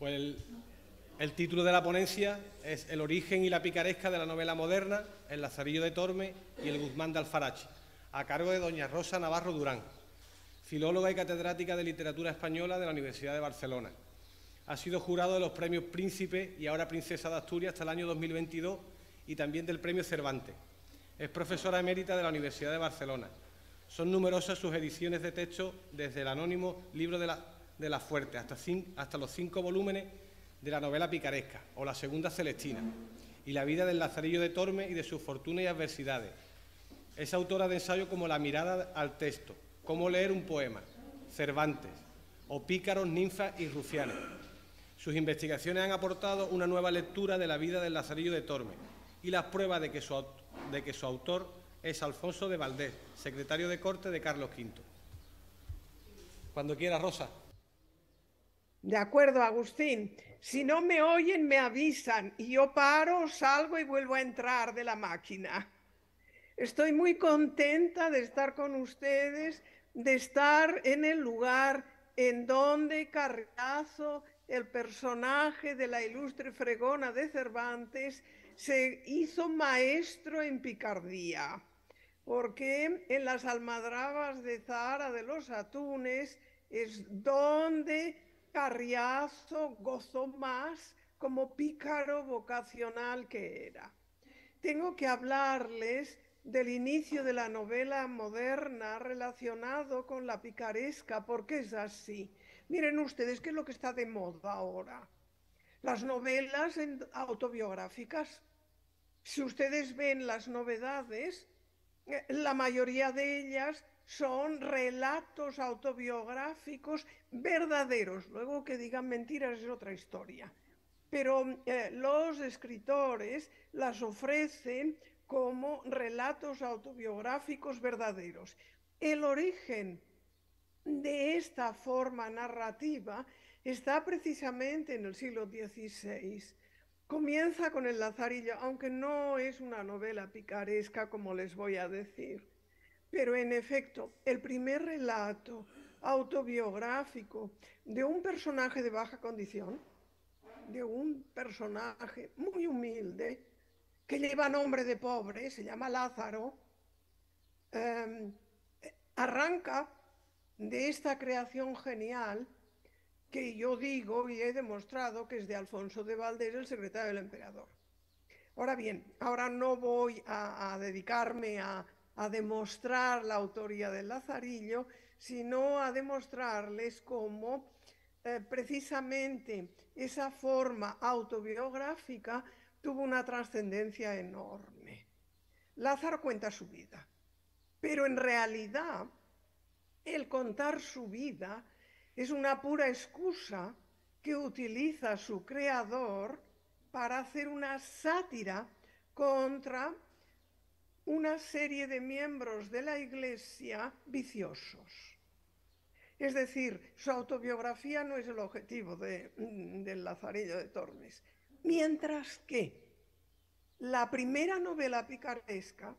Pues el título de la ponencia es El origen y la picaresca de la novela moderna, El Lazarillo de Tormes y El Guzmán de Alfarache, a cargo de doña Rosa Navarro Durán, filóloga y catedrática de Literatura Española de la Universidad de Barcelona. Ha sido jurado de los premios Príncipe y ahora Princesa de Asturias hasta el año 2022 y también del premio Cervantes. Es profesora emérita de la Universidad de Barcelona. Son numerosas sus ediciones de texto, desde el anónimo Libro de la Fuerte hasta los 5 volúmenes de la novela picaresca o la Segunda Celestina y la vida del Lazarillo de Tormes y de sus fortunas y adversidades. Es autora de ensayos como La mirada al texto, Cómo leer un poema, Cervantes o Pícaros, ninfas y rufianes. Sus investigaciones han aportado una nueva lectura de la vida del Lazarillo de Tormes y las pruebas de que su autor es Alfonso de Valdés, secretario de corte de Carlos V. Cuando quiera, Rosa. De acuerdo, Agustín. Si no me oyen, me avisan y yo paro, salgo y vuelvo a entrar de la máquina. Estoy muy contenta de estar con ustedes, de estar en el lugar en donde Carriazo, el personaje de la ilustre fregona de Cervantes, se hizo maestro en picardía, porque en las almadrabas de Zahara de los Atunes es donde Carriazo gozó más como pícaro vocacional que era. Tengo que hablarles del inicio de la novela moderna relacionado con la picaresca, porque es así. Miren ustedes qué es lo que está de moda ahora. Las novelas autobiográficas. Si ustedes ven las novedades, la mayoría de ellas son relatos autobiográficos verdaderos. Luego que digan mentiras es otra historia. Pero los escritores las ofrecen como relatos autobiográficos verdaderos. El origen de esta forma narrativa está precisamente en el siglo XVI. Comienza con el Lazarillo, aunque no es una novela picaresca, como les voy a decir. Pero en efecto, el primer relato autobiográfico de un personaje de baja condición, de un personaje muy humilde, que lleva nombre de pobre, se llama Lázaro, eh, arranca de esta creación genial que yo digo y he demostrado que es de Alfonso de Valdés, el secretario del emperador. Ahora bien, ahora no voy a dedicarme a demostrar la autoría del Lazarillo, sino a demostrarles cómo precisamente esa forma autobiográfica tuvo una trascendencia enorme. Lázaro cuenta su vida, pero en realidad el contar su vida es una pura excusa que utiliza su creador para hacer una sátira contra una serie de miembros de la Iglesia viciosos. Es decir, su autobiografía no es el objetivo del Lazarillo de Tormes. Mientras que la primera novela picaresca,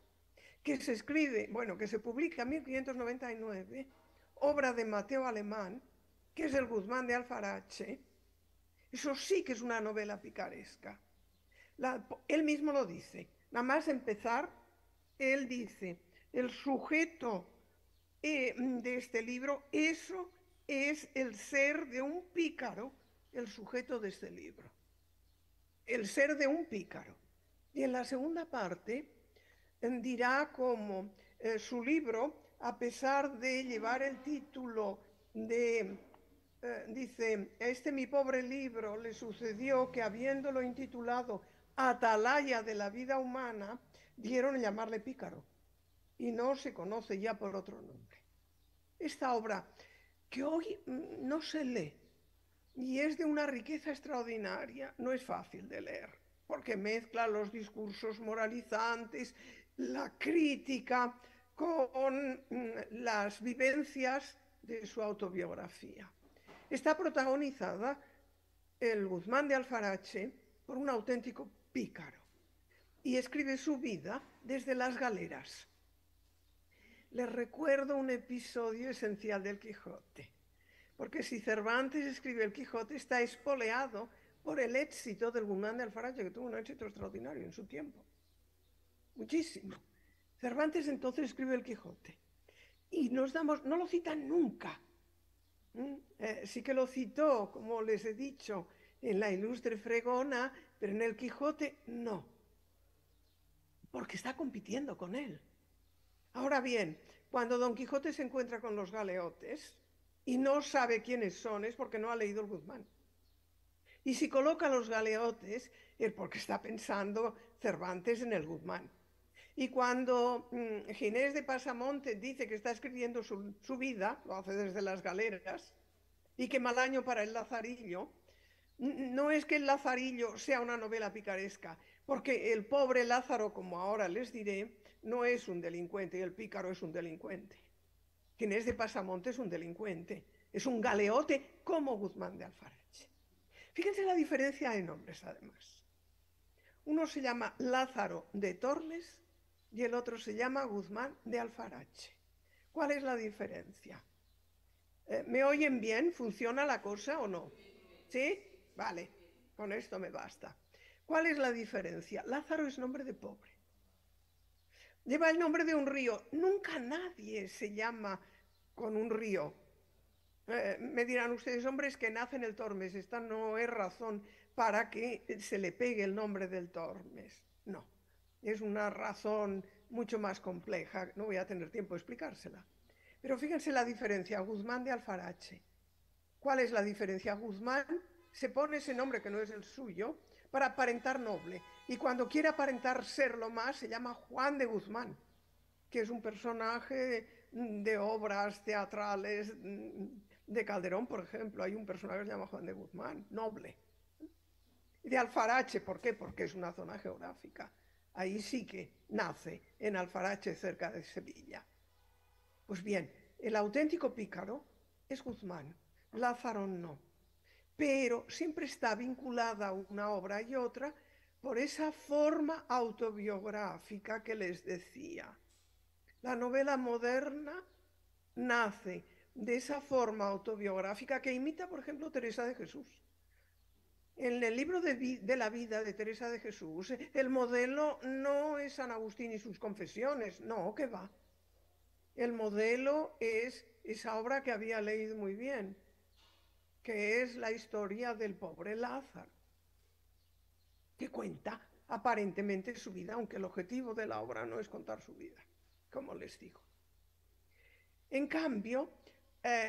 que se escribe, bueno, que se publica en 1599, obra de Mateo Alemán, que es El Guzmán de Alfarache, eso sí que es una novela picaresca. Él mismo lo dice. Nada más empezar, él dice, el sujeto de este libro, eso es el ser de un pícaro, el sujeto de este libro. El ser de un pícaro. Y en la segunda parte dirá cómo su libro, a pesar de llevar el título de, dice, a este mi pobre libro le sucedió que habiéndolo intitulado Atalaya de la vida humana, dieron a llamarle pícaro y no se conoce ya por otro nombre. Esta obra, que hoy no se lee y es de una riqueza extraordinaria, no es fácil de leer, porque mezcla los discursos moralizantes, la crítica con las vivencias de su autobiografía. Está protagonizada el Guzmán de Alfarache por un auténtico pícaro y escribe su vida desde las galeras. Les recuerdo un episodio esencial del Quijote, porque si Cervantes escribe el Quijote está espoleado por el éxito del Guzmán de Alfarache, que tuvo un éxito extraordinario en su tiempo, muchísimo. Cervantes entonces escribe el Quijote y no lo citan nunca. Sí que lo citó, como les he dicho, en la Ilustre Fregona, pero en el Quijote no, porque está compitiendo con él. Ahora bien, cuando Don Quijote se encuentra con los galeotes y no sabe quiénes son, es porque no ha leído el Guzmán. Y si coloca los galeotes, es porque está pensando Cervantes en el Guzmán. Y cuando Ginés de Pasamonte dice que está escribiendo su vida, lo hace desde las galeras, y que mal año para el Lazarillo, no es que el Lazarillo sea una novela picaresca, porque el pobre Lázaro, como ahora les diré, no es un delincuente y el pícaro es un delincuente. Ginés de Pasamonte es un delincuente, es un galeote como Guzmán de Alfarache. Fíjense la diferencia de nombres, además. Uno se llama Lázaro de Tormes y el otro se llama Guzmán de Alfarache. ¿Cuál es la diferencia? ¿Me oyen bien? ¿Funciona la cosa o no? ¿Sí? Vale, con esto me basta. ¿Cuál es la diferencia? Lázaro es nombre de pobre. Lleva el nombre de un río. Nunca nadie se llama con un río. Me dirán ustedes, hombres que nacen el Tormes, esta no es razón para que se le pegue el nombre del Tormes. No, es una razón mucho más compleja, no voy a tener tiempo de explicársela. Pero fíjense la diferencia, Guzmán de Alfarache. ¿Cuál es la diferencia? Guzmán se pone ese nombre que no es el suyo para aparentar noble, y cuando quiere aparentar serlo más se llama Juan de Guzmán, que es un personaje de obras teatrales de Calderón, por ejemplo. Hay un personaje que se llama Juan de Guzmán, noble. Y de Alfarache, ¿por qué? Porque es una zona geográfica. Ahí sí que nace, en Alfarache, cerca de Sevilla. Pues bien, el auténtico pícaro es Guzmán, Lázaro no. Pero siempre está vinculada una obra y otra por esa forma autobiográfica que les decía. La novela moderna nace de esa forma autobiográfica que imita, por ejemplo, Teresa de Jesús. En el libro de la vida de Teresa de Jesús, el modelo no es San Agustín y sus confesiones, no, que va. El modelo es esa obra que había leído muy bien, que es la historia del pobre Lázaro, que cuenta aparentemente su vida, aunque el objetivo de la obra no es contar su vida, como les digo. En cambio,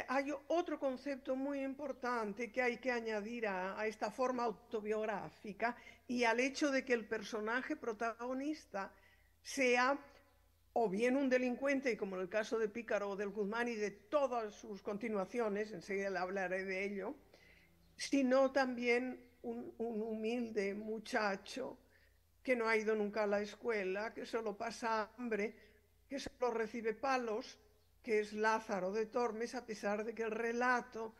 hay otro concepto muy importante que hay que añadir a esta forma autobiográfica y al hecho de que el personaje protagonista sea o bien un delincuente, como en el caso de Pícaro o del Guzmán y de todas sus continuaciones, enseguida le hablaré de ello, sino también un humilde muchacho que no ha ido nunca a la escuela, que solo pasa hambre, que solo recibe palos, que es Lázaro de Tormes, a pesar de que el relato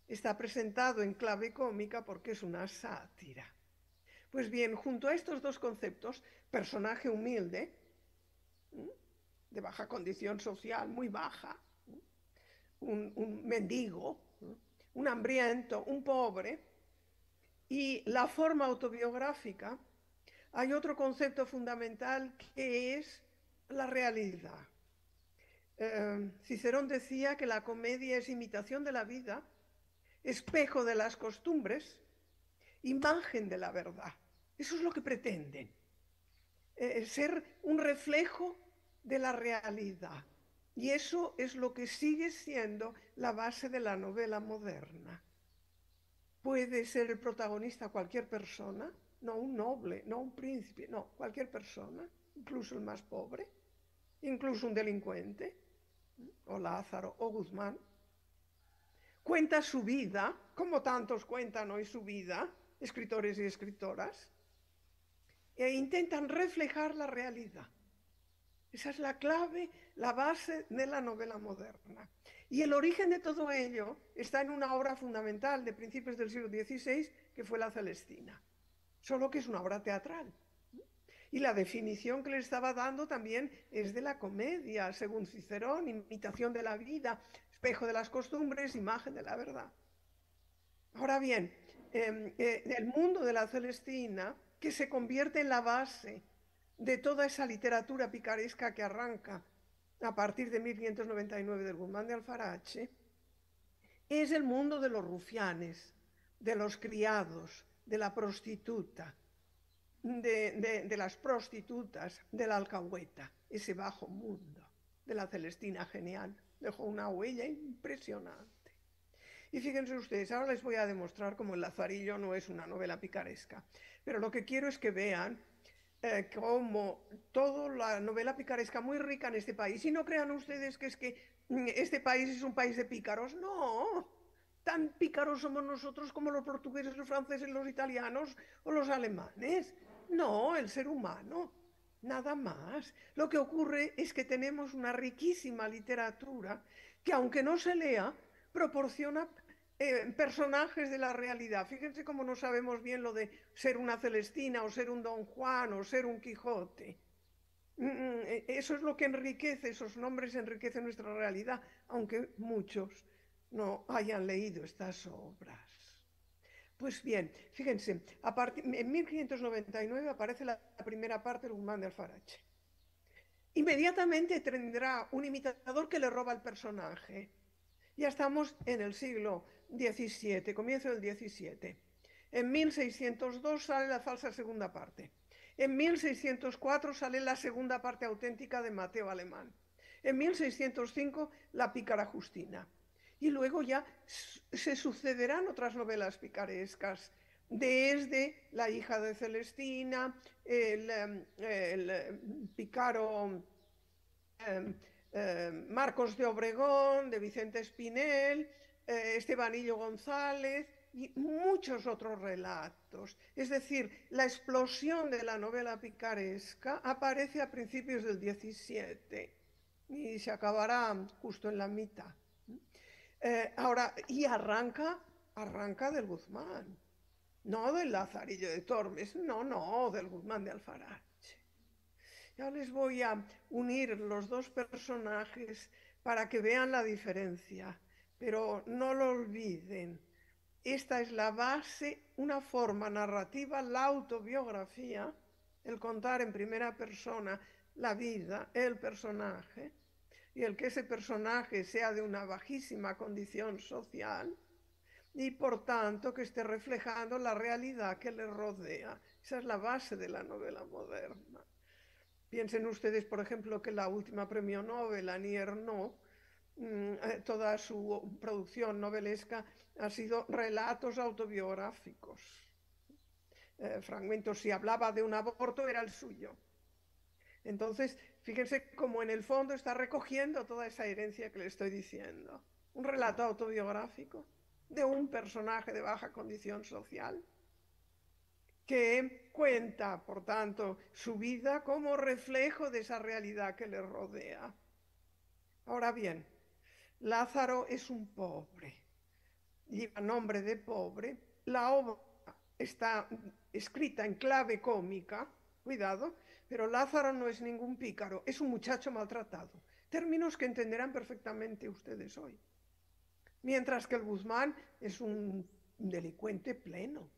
está presentado en clave cómica porque es una sátira. Pues bien, junto a estos dos conceptos, personaje humilde, de baja condición social, muy baja, un mendigo, un hambriento, un pobre, y la forma autobiográfica, hay otro concepto fundamental que es la realidad. Cicerón decía que la comedia es imitación de la vida, espejo de las costumbres, imagen de la verdad. Eso es lo que pretenden, ser un reflejo de la realidad. Y eso es lo que sigue siendo la base de la novela moderna. Puede ser el protagonista cualquier persona, no un noble, no un príncipe, no, cualquier persona, incluso el más pobre, incluso un delincuente, o Lázaro o Guzmán. Cuenta su vida, como tantos cuentan hoy su vida, escritores y escritoras, e intentan reflejar la realidad. Esa es la clave, la base de la novela moderna. Y el origen de todo ello está en una obra fundamental de principios del siglo XVI, que fue La Celestina, solo que es una obra teatral. Y la definición que le estaba dando también es de la comedia, según Cicerón, imitación de la vida, espejo de las costumbres, imagen de la verdad. Ahora bien, el mundo de la Celestina, que se convierte en la base de toda esa literatura picaresca que arranca a partir de 1599 del Guzmán de Alfarache, es el mundo de los rufianes, de los criados, de la prostituta, de las prostitutas, de la alcahueta, ese bajo mundo de la Celestina genial. Dejó una huella impresionante. Y fíjense ustedes, ahora les voy a demostrar cómo El Lazarillo no es una novela picaresca, pero lo que quiero es que vean cómo toda la novela picaresca muy rica en este país, y no crean ustedes que es que este país es un país de pícaros, no, tan pícaros somos nosotros como los portugueses, los franceses, los italianos o los alemanes, no, el ser humano, nada más. Lo que ocurre es que tenemos una riquísima literatura que, aunque no se lea, proporciona personajes de la realidad. Fíjense cómo no sabemos bien lo de ser una Celestina o ser un Don Juan o ser un Quijote. Eso es lo que enriquece, esos nombres enriquecen nuestra realidad, aunque muchos no hayan leído estas obras. Pues bien, fíjense, en 1599 aparece la primera parte del Guzmán de Alfarache. Inmediatamente tendrá un imitador que le roba el personaje. Ya estamos en el siglo XVII, comienzo del XVII. En 1602 sale la falsa segunda parte. En 1604 sale la segunda parte auténtica de Mateo Alemán. En 1605 la pícara Justina. Y luego ya se sucederán otras novelas picarescas, desde La hija de Celestina, el pícaro Marcos de Obregón, de Vicente Espinel, Estebanillo González y muchos otros relatos. Es decir, la explosión de la novela picaresca aparece a principios del XVII y se acabará justo en la mitad. Ahora, y arranca del Guzmán, no del Lazarillo de Tormes, no, del Guzmán de Alfarache. Ya les voy a unir los dos personajes para que vean la diferencia, pero no lo olviden. Esta es la base, una forma narrativa, la autobiografía, el contar en primera persona la vida, el personaje, y el que ese personaje sea de una bajísima condición social y por tanto que esté reflejando la realidad que le rodea. Esa es la base de la novela moderna. Piensen ustedes, por ejemplo, que la última premio Nobel, Annie Ernaux, toda su producción novelesca ha sido relatos autobiográficos. Fragmentos, si hablaba de un aborto, era el suyo. Entonces, fíjense cómo en el fondo está recogiendo toda esa herencia que le estoy diciendo. Un relato autobiográfico de un personaje de baja condición social que cuenta, por tanto, su vida como reflejo de esa realidad que le rodea. Ahora bien, Lázaro es un pobre, lleva nombre de pobre, la obra está escrita en clave cómica, cuidado, pero Lázaro no es ningún pícaro, es un muchacho maltratado. Términos que entenderán perfectamente ustedes hoy. Mientras que el Guzmán es un delincuente pleno.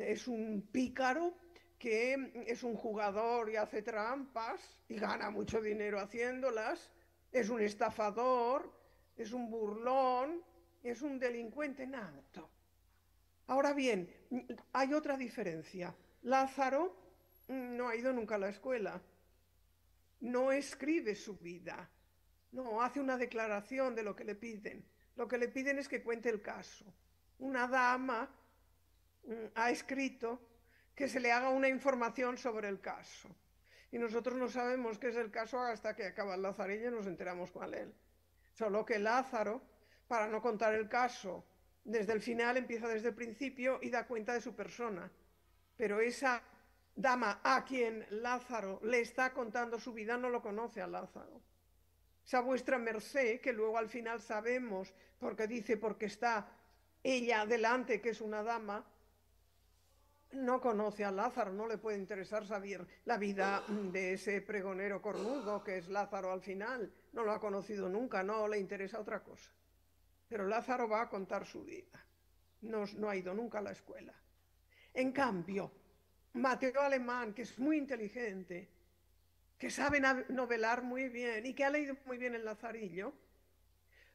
Es un pícaro que es un jugador y hace trampas y gana mucho dinero haciéndolas. Es un estafador, es un burlón, es un delincuente nato. Ahora bien, hay otra diferencia. Lázaro no ha ido nunca a la escuela, no escribe su vida, no hace una declaración de lo que le piden. Lo que le piden es que cuente el caso. Una dama ha escrito que se le haga una información sobre el caso. Y nosotros no sabemos qué es el caso hasta que acaba el Lazarillo y nos enteramos cuál es. Solo que Lázaro, para no contar el caso desde el final, empieza desde el principio y da cuenta de su persona. Pero esa dama a quien Lázaro le está contando su vida no lo conoce a Lázaro. Esa vuestra merced, que luego al final sabemos, porque dice, porque está ella delante, que es una dama, no conoce a Lázaro, no le puede interesar saber la vida de ese pregonero cornudo que es Lázaro al final, no lo ha conocido nunca, no le interesa otra cosa. Pero Lázaro va a contar su vida. No ha ido nunca a la escuela. En cambio, Mateo Alemán, que es muy inteligente, que sabe novelar muy bien y que ha leído muy bien el Lazarillo,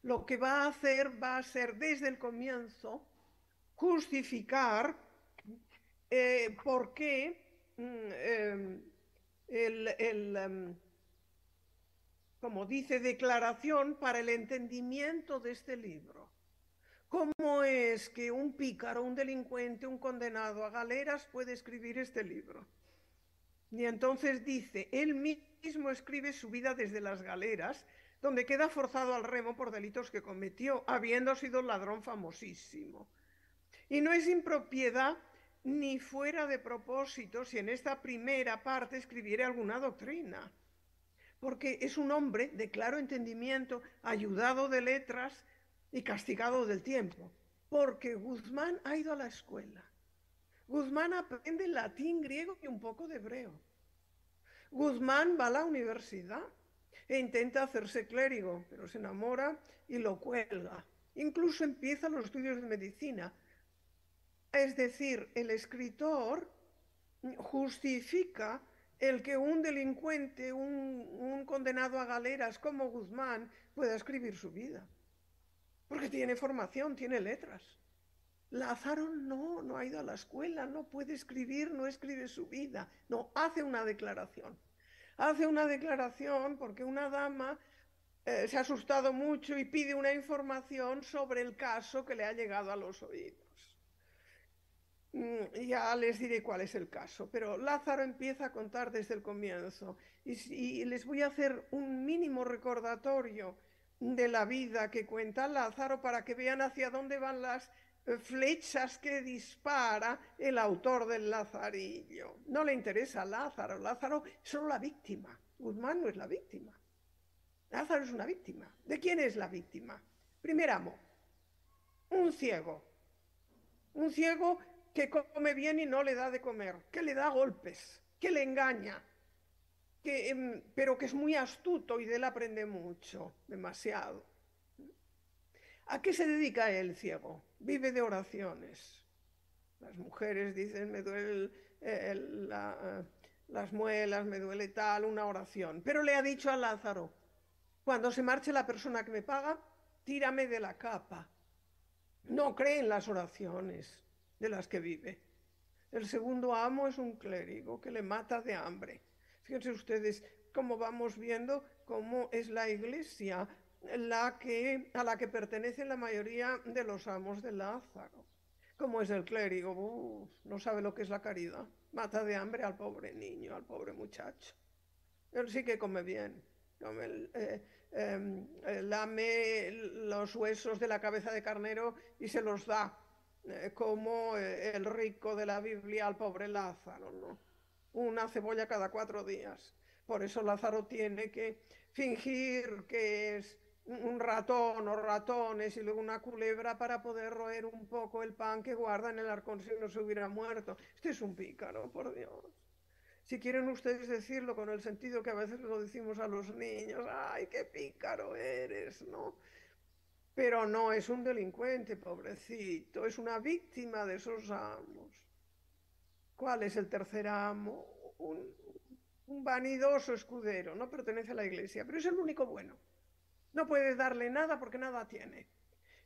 lo que va a hacer va a ser desde el comienzo justificar por qué como dice, declaración para el entendimiento de este libro. ¿Cómo es que un pícaro, un delincuente, un condenado a galeras puede escribir este libro? Y entonces dice, él mismo escribe su vida desde las galeras, donde queda forzado al remo por delitos que cometió, habiendo sido ladrón famosísimo. Y no es impropiedad ni fuera de propósito si en esta primera parte escribiera alguna doctrina, porque es un hombre de claro entendimiento, ayudado de letras y castigado del tiempo, porque Guzmán ha ido a la escuela. Guzmán aprende latín, griego y un poco de hebreo. Guzmán va a la universidad e intenta hacerse clérigo, pero se enamora y lo cuelga. Incluso empieza los estudios de medicina. Es decir, el escritor justifica el que un delincuente, un condenado a galeras como Guzmán pueda escribir su vida. Porque tiene formación, tiene letras. Lázaro no ha ido a la escuela, no puede escribir, no escribe su vida. No, hace una declaración. Hace una declaración porque una dama se ha asustado mucho y pide una información sobre el caso que le ha llegado a los oídos. Ya les diré cuál es el caso, pero Lázaro empieza a contar desde el comienzo y les voy a hacer un mínimo recordatorio de la vida que cuenta Lázaro para que vean hacia dónde van las flechas que dispara el autor del Lazarillo. No le interesa a Lázaro, Lázaro es solo la víctima, Guzmán no es la víctima. Lázaro es una víctima. ¿De quién es la víctima? Primer amo, un ciego que come bien y no le da de comer, que le da golpes, que le engaña, pero que es muy astuto y de él aprende mucho, demasiado. ¿A qué se dedica el ciego? Vive de oraciones. Las mujeres dicen, me duele las muelas, me duele tal, una oración. Pero le ha dicho a Lázaro, cuando se marche la persona que me paga, tírame de la capa. No cree en las oraciones de las que vive. El segundo amo es un clérigo que le mata de hambre. Fíjense ustedes cómo vamos viendo cómo es la Iglesia a la que pertenecen la mayoría de los amos de Lázaro. ¿Cómo es el clérigo? No sabe lo que es la caridad. Mata de hambre al pobre niño, al pobre muchacho. Él sí que come bien. Lame los huesos de la cabeza de carnero y se los da, como el rico de la Biblia al pobre Lázaro, ¿no? Una cebolla cada 4 días. Por eso Lázaro tiene que fingir que es un ratón o ratones y luego una culebra para poder roer un poco el pan que guarda en el arcón si no se hubiera muerto. Este es un pícaro, por Dios. Si quieren ustedes decirlo con el sentido que a veces lo decimos a los niños, ¡ay, qué pícaro eres!, ¿no? Pero no, es un delincuente, pobrecito, es una víctima de esos amos. ¿Cuál es el tercer amo? Un vanidoso escudero, no pertenece a la Iglesia, pero es el único bueno. No puedes darle nada porque nada tiene.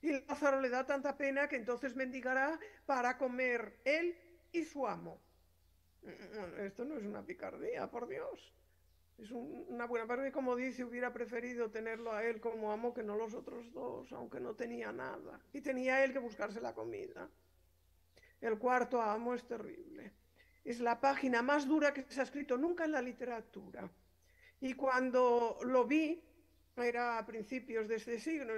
Y Lázaro le da tanta pena que entonces mendigará para comer él y su amo. Esto no es una picardía, por Dios. Es una buena parte, como dice, hubiera preferido tenerlo a él como amo que no los otros dos, aunque no tenía nada. Y tenía él que buscarse la comida. El cuarto amo es terrible. Es la página más dura que se ha escrito nunca en la literatura. Y cuando lo vi, era a principios de este siglo,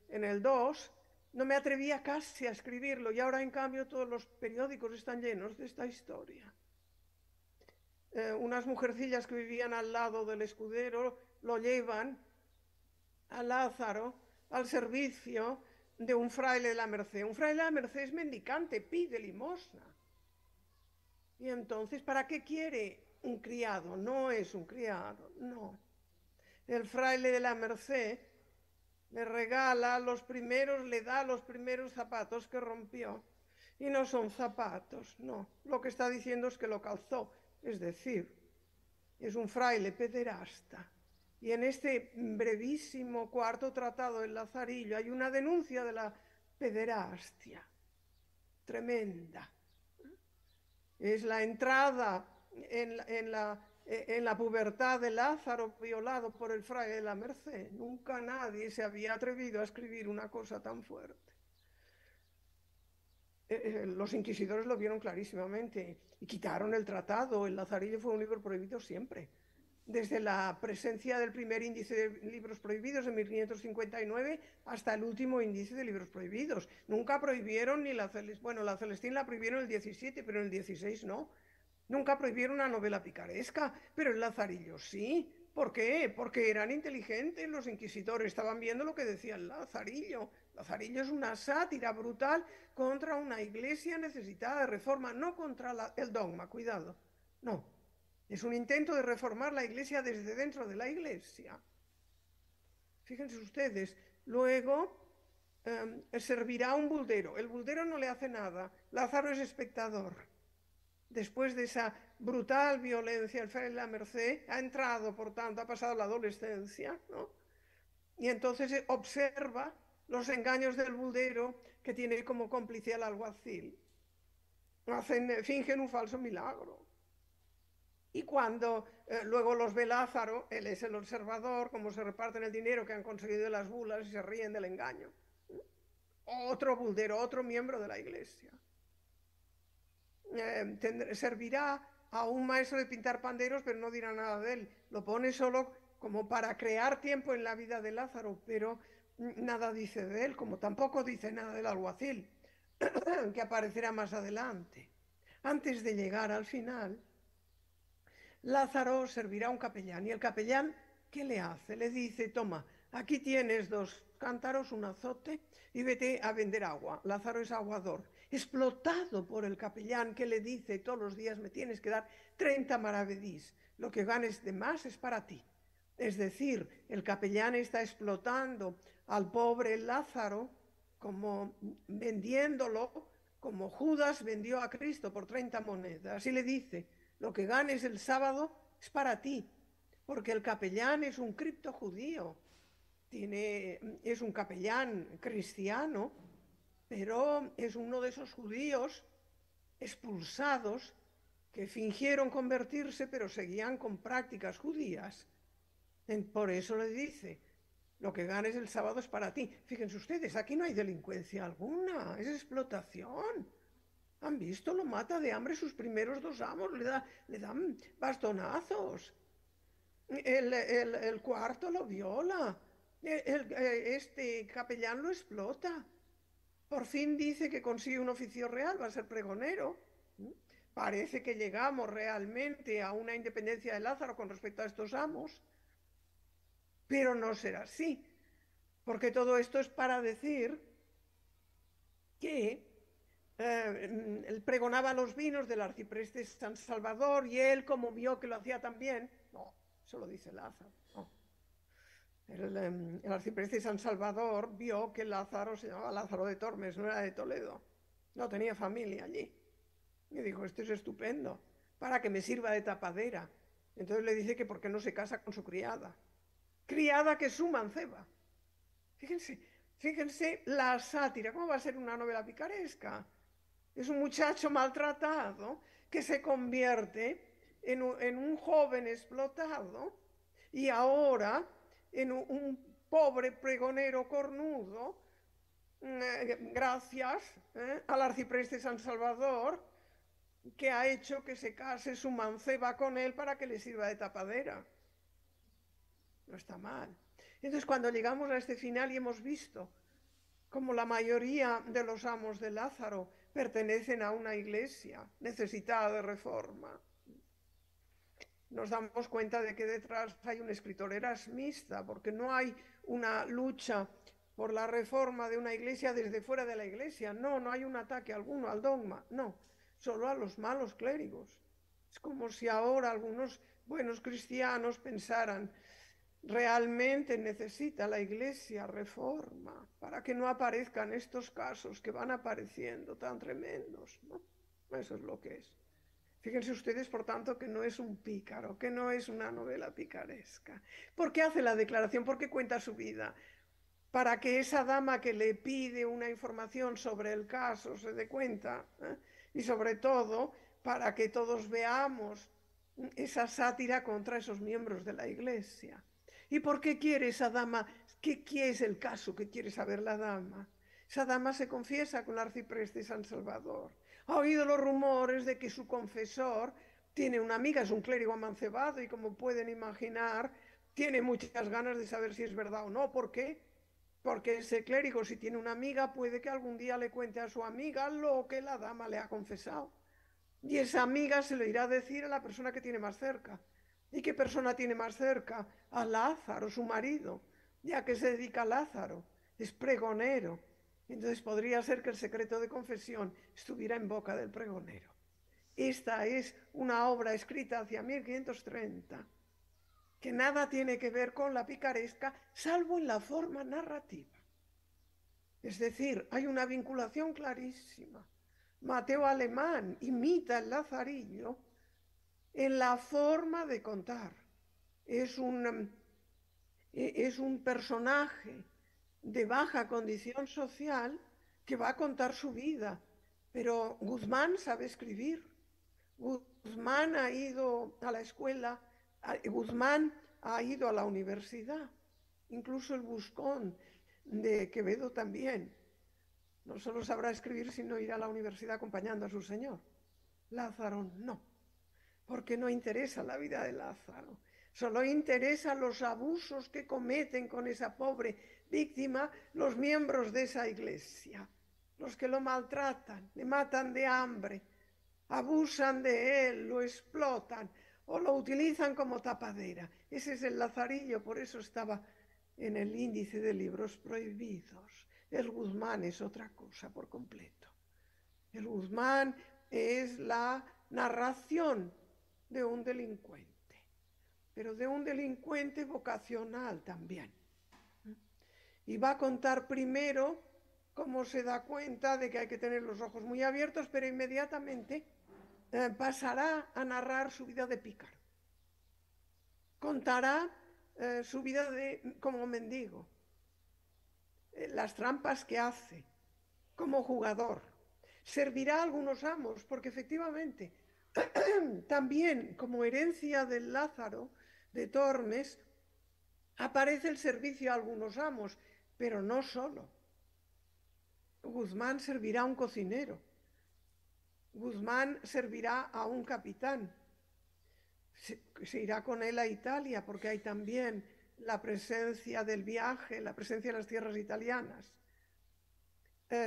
en el 2, no me atrevía casi a escribirlo. Y ahora, en cambio, todos los periódicos están llenos de esta historia. Unas mujercillas que vivían al lado del escudero lo llevan a Lázaro al servicio de un fraile de la Merced. Un fraile de la Merced es mendicante, pide limosna. Y entonces, ¿para qué quiere un criado? No es un criado, no. el fraile de la Merced le regala los primeros, le da los primeros zapatos que rompió. Y no son zapatos, no. Lo que está diciendo es que lo calzó. Es decir, es un fraile pederasta. Y en este brevísimo cuarto tratado del Lazarillo hay una denuncia de la pederastia tremenda. Es la entrada en la pubertad de Lázaro violado por el fraile de la Merced. Nunca nadie se había atrevido a escribir una cosa tan fuerte. Los inquisidores lo vieron clarísimamente y quitaron el tratado. El Lazarillo fue un libro prohibido siempre. Desde la presencia del primer índice de libros prohibidos en 1559 hasta el último índice de libros prohibidos. Nunca prohibieron ni la Celestina, bueno, la Celestina la prohibieron en el 17, pero en el 16 no. Nunca prohibieron una novela picaresca, pero el Lazarillo sí. ¿Por qué? Porque eran inteligentes los inquisidores, estaban viendo lo que decía el Lazarillo. Lazarillo es una sátira brutal contra una iglesia necesitada de reforma, no contra el dogma, cuidado, no. Es un intento de reformar la iglesia desde dentro de la iglesia. Fíjense ustedes, luego servirá un buldero. El buldero no le hace nada, Lázaro es espectador. Después de esa brutal violencia, el fraile de la Merced ha entrado, por tanto, ha pasado la adolescencia, ¿no? Y entonces observa los engaños del buldero que tiene como cómplice al alguacil. Fingen un falso milagro. Y cuando luego los ve Lázaro, él es el observador, cómo se reparten el dinero que han conseguido de las bulas y se ríen del engaño. Otro buldero, otro miembro de la iglesia. Servirá a un maestro de pintar panderos, pero no dirá nada de él. Lo pone solo como para crear tiempo en la vida de Lázaro, pero nada dice de él, como tampoco dice nada del alguacil, que aparecerá más adelante. Antes de llegar al final, Lázaro servirá a un capellán, y el capellán, ¿qué le hace? Le dice, toma, aquí tienes 2 cántaros, un azote, y vete a vender agua. Lázaro es aguador, explotado por el capellán, que le dice, todos los días me tienes que dar 30 maravedís, lo que ganes de más es para ti. Es decir, el capellán está explotando al pobre Lázaro, como vendiéndolo, como Judas vendió a Cristo por 30 monedas, y le dice, lo que ganes el sábado es para ti, porque el capellán es un cripto judío, es un capellán cristiano, pero es uno de esos judíos expulsados que fingieron convertirse, pero seguían con prácticas judías. Por eso le dice, lo que ganes el sábado es para ti. Fíjense ustedes, aquí no hay delincuencia alguna, es explotación. ¿Han visto? Lo mata de hambre sus primeros 2 amos, le dan bastonazos. El cuarto lo viola. Este capellán lo explota. Por fin dice que consigue un oficio real, va a ser pregonero. Parece que llegamos realmente a una independencia de Lázaro con respecto a estos amos, pero no será así, porque todo esto es para decir que él pregonaba los vinos del arcipreste San Salvador y él, como vio que lo hacía tan bien, no, eso lo dice Lázaro, no. El arcipreste San Salvador vio que Lázaro se llamaba Lázaro de Tormes, no era de Toledo, no tenía familia allí. Y dijo, esto es estupendo, para que me sirva de tapadera. Entonces le dice que por qué no se casa con su criada. Criada que es su manceba. Fíjense la sátira, ¿cómo va a ser una novela picaresca? Es un muchacho maltratado que se convierte en un joven explotado y ahora en un pobre pregonero cornudo, gracias al arcipreste San Salvador, que ha hecho que se case su manceba con él para que le sirva de tapadera. No está mal. Entonces, cuando llegamos a este final y hemos visto como la mayoría de los amos de Lázaro pertenecen a una iglesia necesitada de reforma, nos damos cuenta de que detrás hay un escritor erasmista, porque no hay una lucha por la reforma de una iglesia desde fuera de la iglesia. No, no hay un ataque alguno al dogma, no, solo a los malos clérigos. Es como si ahora algunos buenos cristianos pensaran, Realmente necesita la Iglesia reforma para que no aparezcan estos casos que van apareciendo tan tremendos, ¿no? Eso es lo que es. Fíjense ustedes, por tanto, que no es un pícaro, que no es una novela picaresca. ¿Por qué hace la declaración? ¿Por qué cuenta su vida? Para que esa dama que le pide una información sobre el caso se dé cuenta, ¿eh? Y sobre todo para que todos veamos esa sátira contra esos miembros de la Iglesia. ¿Y por qué quiere esa dama? ¿Qué es el caso que quiere saber la dama? Esa dama se confiesa con el arcipreste de San Salvador. Ha oído los rumores de que su confesor tiene una amiga, es un clérigo amancebado y, como pueden imaginar, tiene muchas ganas de saber si es verdad o no. ¿Por qué? Porque ese clérigo, si tiene una amiga, puede que algún día le cuente a su amiga lo que la dama le ha confesado. Y esa amiga se lo irá a decir a la persona que tiene más cerca. ¿Y qué persona tiene más cerca? A Lázaro, su marido, ya que se dedica a Lázaro, es pregonero. Entonces podría ser que el secreto de confesión estuviera en boca del pregonero. Esta es una obra escrita hacia 1530, que nada tiene que ver con la picaresca, salvo en la forma narrativa. Es decir, hay una vinculación clarísima. Mateo Alemán imita el Lazarillo en la forma de contar. Es un personaje de baja condición social que va a contar su vida. Pero Guzmán sabe escribir. Guzmán ha ido a la escuela, Guzmán ha ido a la universidad. Incluso el Buscón de Quevedo también. No solo sabrá escribir, sino ir a la universidad acompañando a su señor. Lázaro no, porque no interesa la vida de Lázaro. Solo interesa los abusos que cometen con esa pobre víctima los miembros de esa iglesia, los que lo maltratan, le matan de hambre, abusan de él, lo explotan o lo utilizan como tapadera. Ese es el Lazarillo, por eso estaba en el índice de libros prohibidos. El Guzmán es otra cosa por completo. El Guzmán es la narración de un delincuente, pero de un delincuente vocacional también. Y va a contar primero cómo se da cuenta de que hay que tener los ojos muy abiertos, pero inmediatamente pasará a narrar su vida de pícaro. Contará su vida como mendigo, las trampas que hace, como jugador. Servirá a algunos amos, porque efectivamente también como herencia del Lázaro de Tormes aparece el servicio a algunos amos, pero no solo. Guzmán servirá a un cocinero, Guzmán servirá a un capitán, se irá con él a Italia porque hay también la presencia del viaje, la presencia de las tierras italianas.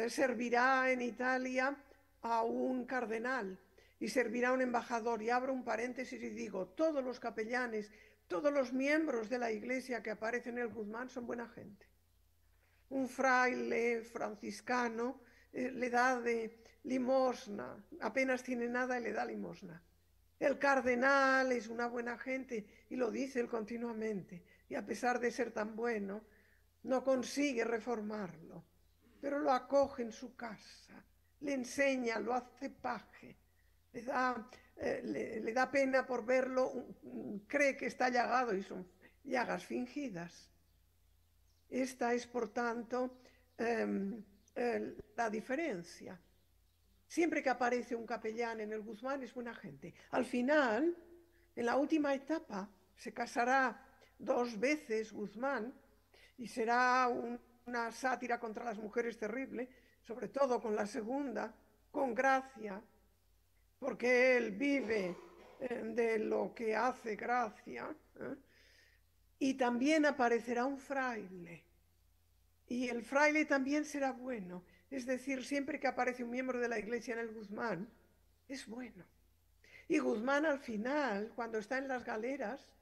Servirá en Italia a un cardenal y servirá a un embajador. Y abro un paréntesis y digo, todos los capellanes, todos los miembros de la iglesia que aparecen en el Guzmán son buena gente. Un fraile franciscano le da de limosna, apenas tiene nada y le da limosna. El cardenal es una buena gente y lo dice él continuamente. Y a pesar de ser tan bueno, no consigue reformarlo, pero lo acoge en su casa, le enseña, lo hace paje, le da pena por verlo, cree que está llagado y son llagas fingidas. Esta es, por tanto, la diferencia. Siempre que aparece un capellán en el Guzmán es buena gente. Al final, en la última etapa, se casará 2 veces Guzmán y será una sátira contra las mujeres terrible, sobre todo con la segunda, con Gracia, porque él vive de lo que hace Gracia. Y también aparecerá un fraile. Y el fraile también será bueno. Es decir, siempre que aparece un miembro de la iglesia en el Guzmán, es bueno. Y Guzmán al final, cuando está en las galeras,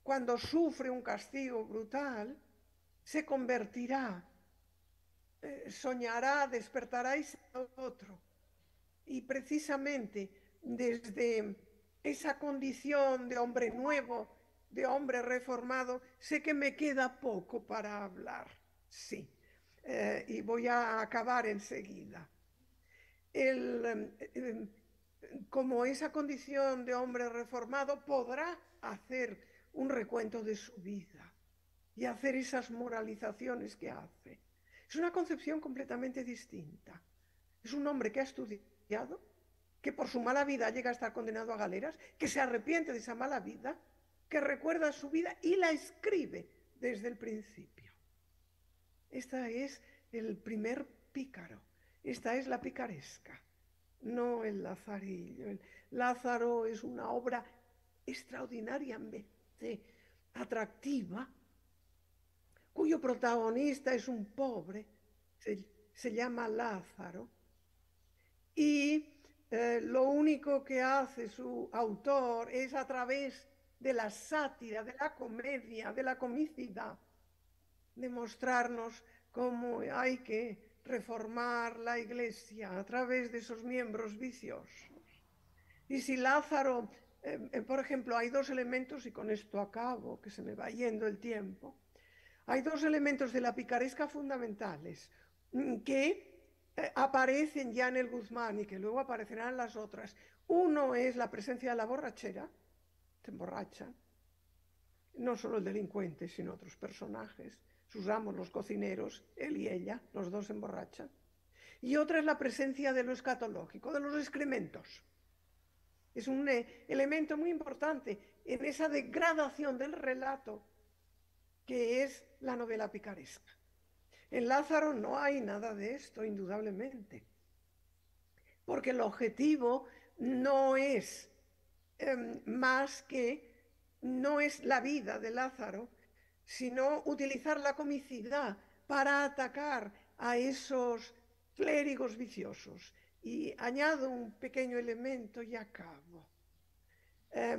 cuando sufre un castigo brutal, se convertirá, soñará, despertará y será otro. Y precisamente desde esa condición de hombre nuevo de hombre reformado, sé que me queda poco para hablar, sí, y voy a acabar enseguida. Como esa condición de hombre reformado podrá hacer un recuento de su vida y hacer esas moralizaciones que hace. Es una concepción completamente distinta. Es un hombre que ha estudiado, que por su mala vida llega a estar condenado a galeras, que se arrepiente de esa mala vida, que recuerda su vida y la escribe desde el principio. Este es el primer pícaro, esta es la picaresca, no el Lazarillo. El Lázaro es una obra extraordinariamente atractiva, cuyo protagonista es un pobre, se llama Lázaro, y lo único que hace su autor es, a través de la sátira, de la comedia, de la comicidad, demostrarnos cómo hay que reformar la Iglesia a través de esos miembros viciosos. Y si Lázaro, por ejemplo, hay dos elementos, y con esto acabo, que se me va yendo el tiempo, hay dos elementos de la picaresca fundamentales que aparecen ya en el Guzmán y que luego aparecerán en las otras. Uno es la presencia de la borrachera, se emborracha, no solo el delincuente, sino otros personajes, sus amos, los cocineros, él y ella, los dos se emborrachan. Y otra es la presencia de lo escatológico, de los excrementos. Es un elemento muy importante en esa degradación del relato que es la novela picaresca. En Lázaro no hay nada de esto, indudablemente, porque el objetivo no es más que, no es la vida de Lázaro, sino utilizar la comicidad para atacar a esos clérigos viciosos. Y añado un pequeño elemento y acabo.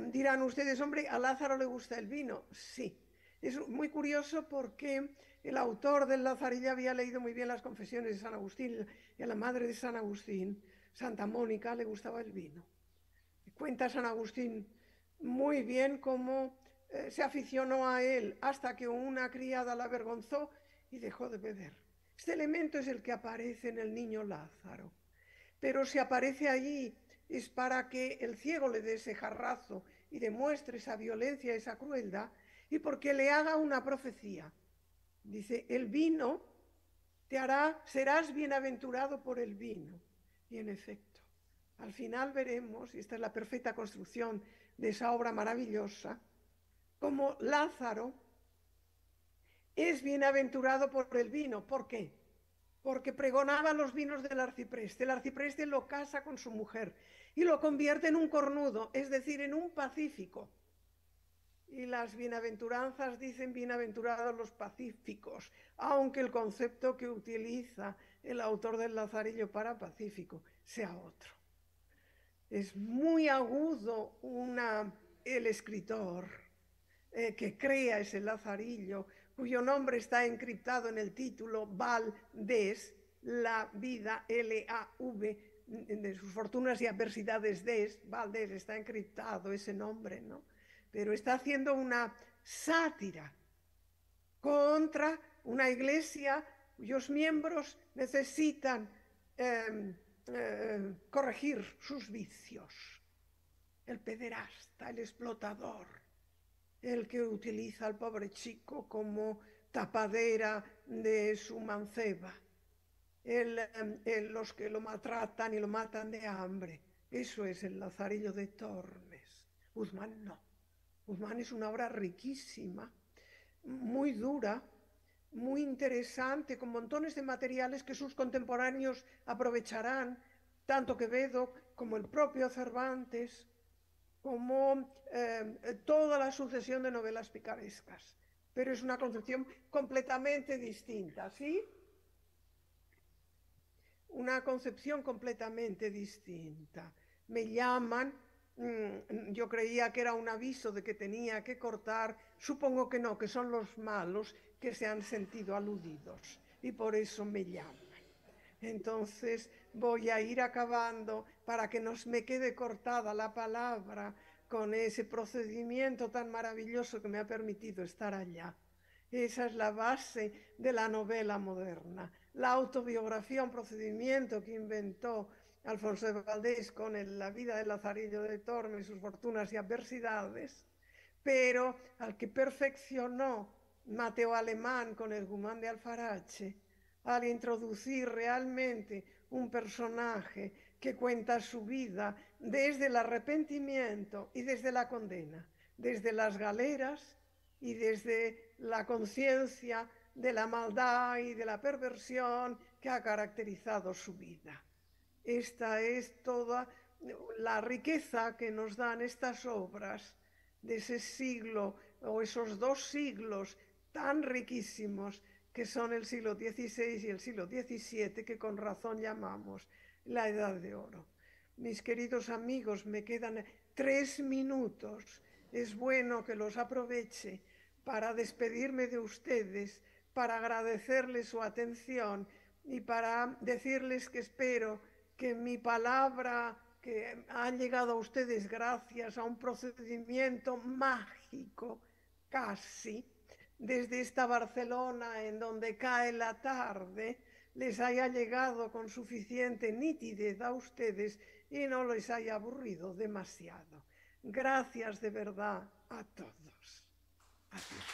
Dirán ustedes, hombre, a Lázaro le gusta el vino. Sí, es muy curioso porque el autor del Lazarillo había leído muy bien las confesiones de San Agustín, y a la madre de San Agustín, Santa Mónica, le gustaba el vino. Cuenta San Agustín muy bien cómo se aficionó a él hasta que una criada la avergonzó y dejó de beber. Este elemento es el que aparece en el niño Lázaro, pero si aparece allí es para que el ciego le dé ese jarrazo y demuestre esa violencia, esa crueldad, y porque le haga una profecía. Dice, el vino te hará, serás bienaventurado por el vino. Y en efecto, al final veremos, y esta es la perfecta construcción de esa obra maravillosa, como Lázaro es bienaventurado por el vino. ¿Por qué? Porque pregonaba los vinos del arcipreste. El arcipreste lo casa con su mujer y lo convierte en un cornudo, es decir, en un pacífico. Y las bienaventuranzas dicen bienaventurados los pacíficos, aunque el concepto que utiliza el autor del Lazarillo para pacífico sea otro. Es muy agudo el escritor que crea ese Lazarillo, cuyo nombre está encriptado en el título Valdés, la vida, L-A-V, de sus fortunas y adversidades Valdés, está encriptado ese nombre, ¿no? Pero está haciendo una sátira contra una iglesia cuyos miembros necesitan corregir sus vicios. El pederasta, el explotador, el que utiliza al pobre chico como tapadera de su manceba, los que lo maltratan y lo matan de hambre. Eso es el Lazarillo de Tormes. Guzmán no. Guzmán es una obra riquísima, muy dura, muy interesante, con montones de materiales que sus contemporáneos aprovecharán, tanto Quevedo como el propio Cervantes, como toda la sucesión de novelas picarescas. Pero es una concepción completamente distinta, ¿sí? Una concepción completamente distinta. Me llaman, yo creía que era un aviso de que tenía que cortar, supongo que no, que son los malos que se han sentido aludidos y por eso me llaman. Entonces voy a ir acabando para que no me quede cortada la palabra con ese procedimiento tan maravilloso que me ha permitido estar allá. Esa es la base de la novela moderna. La autobiografía, un procedimiento que inventó Alfonso de Valdés con la vida de Lazarillo de Tormes, sus fortunas y adversidades, pero al que perfeccionó Mateo Alemán con el Guzmán de Alfarache, al introducir realmente un personaje que cuenta su vida desde el arrepentimiento y desde la condena, desde las galeras y desde la conciencia de la maldad y de la perversión que ha caracterizado su vida. Esta es toda la riqueza que nos dan estas obras de ese siglo o esos 2 siglos tan riquísimos que son el siglo XVI y el siglo XVII, que con razón llamamos la Edad de Oro. Mis queridos amigos, me quedan 3 minutos. Es bueno que los aproveche para despedirme de ustedes, para agradecerles su atención y para decirles que espero que mi palabra, que ha llegado a ustedes gracias a un procedimiento mágico, casi, desde esta Barcelona en donde cae la tarde, les haya llegado con suficiente nitidez a ustedes y no les haya aburrido demasiado. Gracias de verdad a todos. Adiós.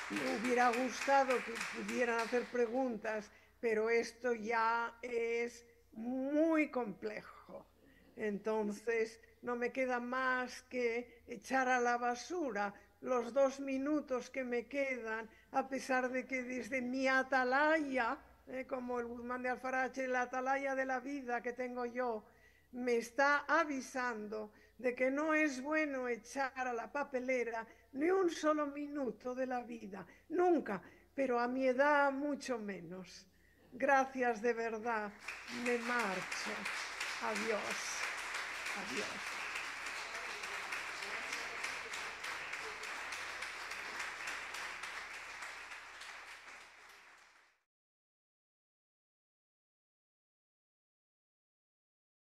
Me hubiera gustado que pudieran hacer preguntas, pero esto ya es muy complejo. Entonces, no me queda más que echar a la basura los 2 minutos que me quedan, a pesar de que desde mi atalaya, como el Guzmán de Alfarache, la atalaya de la vida que tengo yo, me está avisando de que no es bueno echar a la papelera ni un solo minuto de la vida, nunca, pero a mi edad mucho menos. Gracias de verdad, me marcho. Adiós, adiós.